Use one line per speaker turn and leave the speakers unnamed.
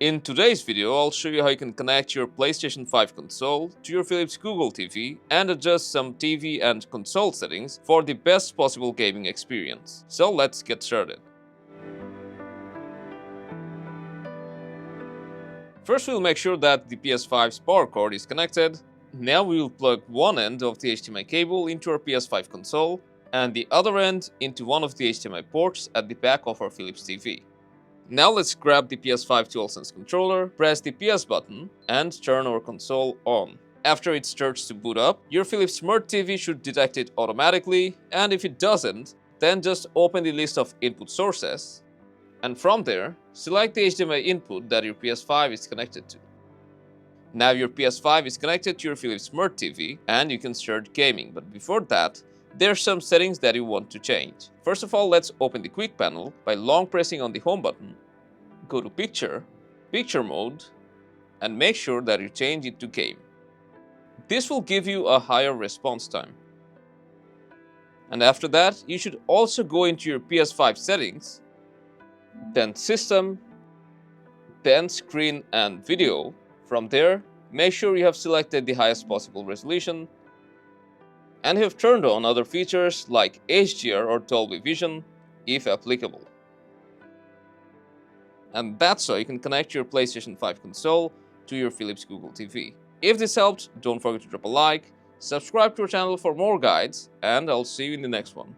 In today's video, I'll show you how you can connect your PlayStation 5 console to your Philips Google TV and adjust some TV and console settings for the best possible gaming experience. So let's get started. First, we'll make sure that the PS5's power cord is connected. Now we will plug one end of the HDMI cable into our PS5 console and the other end into one of the HDMI ports at the back of our Philips TV. Now let's grab the PS5 DualSense controller, press the PS button, and turn our console on. After it starts to boot up, your Philips Smart TV should detect it automatically, and if it doesn't, then just open the list of input sources, and from there, select the HDMI input that your PS5 is connected to. Now your PS5 is connected to your Philips Smart TV, and you can start gaming, but before that, there's some settings that you want to change. First of all, let's open the quick panel by long pressing on the home button. Go to Picture, Picture Mode, and make sure that you change it to Game. This will give you a higher response time. And after that, you should also go into your PS5 settings, then System, then Screen and Video. From there, make sure you have selected the highest possible resolution and have turned on other features like HDR or Dolby Vision, if applicable. And that's how you can connect your PlayStation 5 console to your Philips Google TV. If this helped, don't forget to drop a like, subscribe to our channel for more guides, and I'll see you in the next one.